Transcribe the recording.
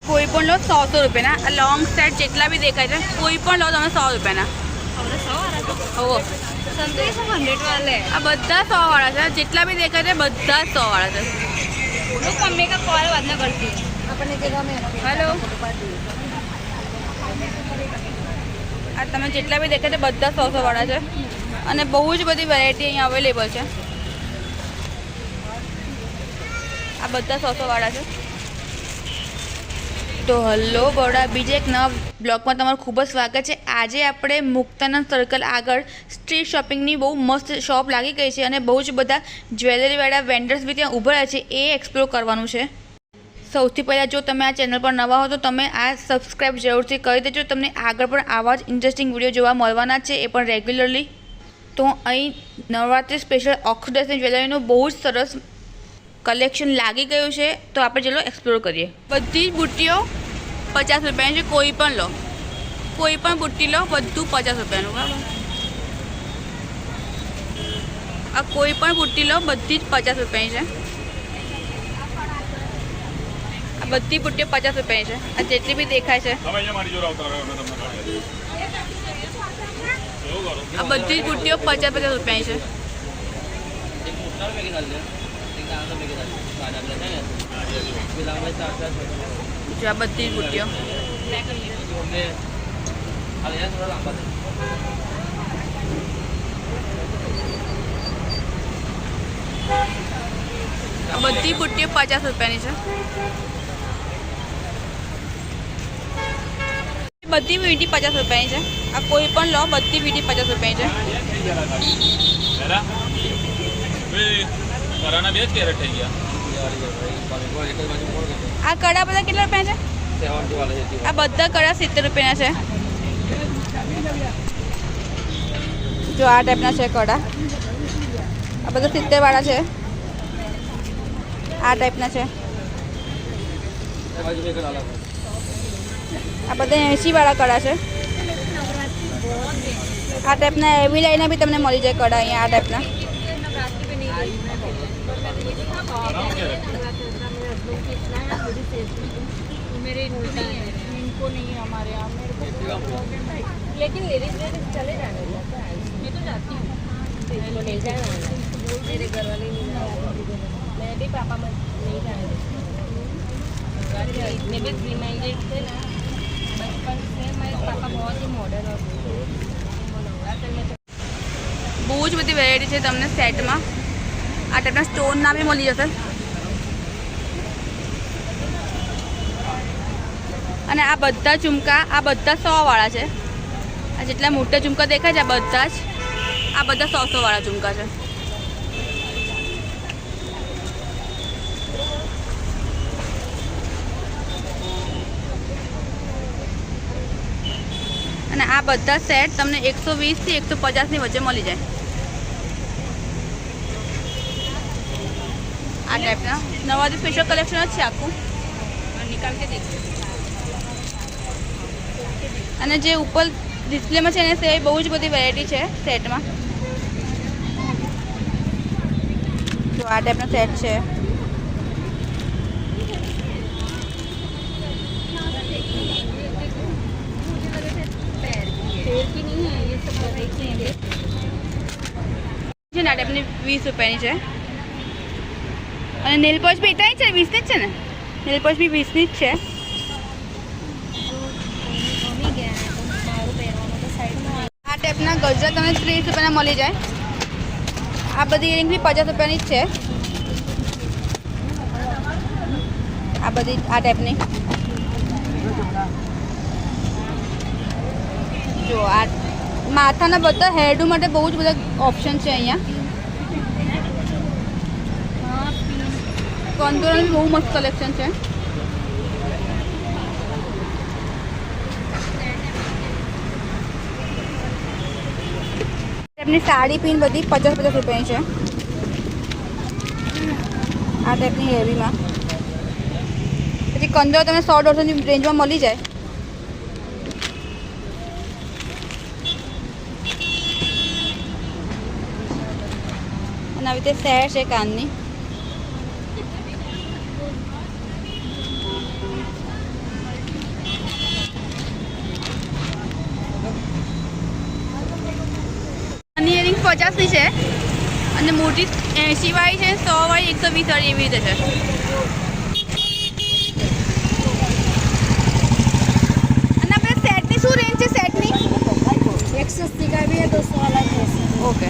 कोई पण लो 100 रुपया ना लॉन्ग सेट जेटला भी देखाय છે कोई पण लो તમે 100 रुपया ना આપણે 100 વાળા हो સંતોષ 100 वाले આ બધા 100 વાળા છે જેટલા भी દેખાય છે બધા 100 વાળા છે लोग मम्मी का कॉल बाद में करती है अपने जगह में हेलो આ તમે જેટલા भी દેખાય છે બધા 100 વાળા છે અને બહુ જ બધી વેરાયટી અહીં અવેલેબલ છે આ બધા 100 વાળા છે तो हलो बड़ा बीजे एक नवा ब्लॉग में तमारुं खूब ज स्वागत है। आज आपणे मुक्तानंद सर्कल आगळ स्ट्रीट शॉपिंगनी बहु मस्त शॉप लागी गई है और बहु ज बधा ज्वेलरीवाळा वेन्डर्स भी त्यां ऊभा छे ए एक्सप्लोर करवानुं छे। सौथी पहला जो तमे आ चेनल पर नवा हो तो तमे आ सब्सक्राइब जरूरथी करी देजो। तमने आगळ पण आवा ज इंटरेस्टिंग विडियो जोवा मळवाना छे ए पण रेग्युलरली। तो अहीं नवरात्रि स्पेशल ऑक्सिडाइज ज्वेलरीनुं बहु ज सरस कलेक्शन लागी गयुं छे तो आपणे चलो एक्सप्लोर करिए। बधी बूटीओ 50 रुपया है कोई पण लो कोई पण बूटी लो बधु 50 रुपया बराबर आ कोई पण बूटी लो बधी 50 रुपया है आ बधी बूटी 50 रुपया है आ जेटली भी देखाय छे आ बधी बूटीओ 50 रुपया है जो आ बधी बूटीओ बधी बूटीओ 50 रुपया है बधी वीटी 50 रुपया है आ कोई पण लो बधी वीटी 50 रुपया है कराना बेच कैरेट થઈ ગયા आ कड़ा बधा કેટલા રૂપિયા છે 70 વાળા છે आ બધા કડા 70 રૂપિયાના છે જો આ ટાઈપના છે કડા આ બધા 70 વાળા છે આ ટાઈપના છે આ બધા 80 વાળા કડા છે આ ટાઈપના એવી લાઈના भी તમને મળી જાય કડા અહીંયા આ ટાઈપના मेरे इनको नहीं है हमारे यहाँ मेरे को लेकिन लेडीज चले जाने मैं तो जाती हूँ इनको ले जाए मेरे घर वाले नहीं मैं भी पापा मत नहीं जाने इतने भी फ्री माइंडेड थे ना बचपन से मेरे पापा बहुत ही मॉडर्न और બહુ જ બધી વેરાયટી છે તમને સેટમાં આ ટાઈપના સ્ટોનના બી મળી જશે અને આ બધા ઝુમકા આ બધા 100 વાળા છે આ જેટલા મોટા ઝુમકા દેખાય છે આ બધા જ આ બધા 100 વાળા ઝુમકા છે અને આ બધા સેટ તમને 120 થી 150 ની વચ્ચે મળી જાય આ ટાઈપના નવા સ્પેશિયલ કલેક્શન જ છે આખું નિકાલ કે દેખ અને જે ઉપર ડિસ્પ્લેમાં છે ને તે બહુ જ બધી વેરાયટી છે સેટમાં જો આ ટાઈપનો સેટ છે આ ટાઈપની 20 રૂપિયાની છે અને નેલ પોલિશ બી એટલા જ છે 20 ની જ છે ને નેલ પોલિશ બી 20 ની જ છે આ ટાઈપના ગજરા તમને 30 રૂપિયાના મળી જાય આ બધી ઇયરિંગ બી 50 રૂપિયાની જ છે આ બધી આ ટાઈપની જો આ માથાના બધા હેરડુ માટે બહુ જ બધા ઓપ્શન છે અહીંયા કંદોરાનું બહુ મસ્ત કલેક્શન છે એમની સાડી પિન બધી 50 રૂપિયાની છે આ ટાઈપની હેવીમાં પછી કંદોરા તમને 100-150ની રેન્જમાં મળી જાય અને આવી રીતે સેર છે કાનની 50ની છે અને મોટી 80 વાળી છે, 100 વાળી 120 વાળી એવી રીતે છે. અને આપણે સેટની શું રેન્જ છે સેટની? 180 का भी है, 200 वाला भी है। ઓકે.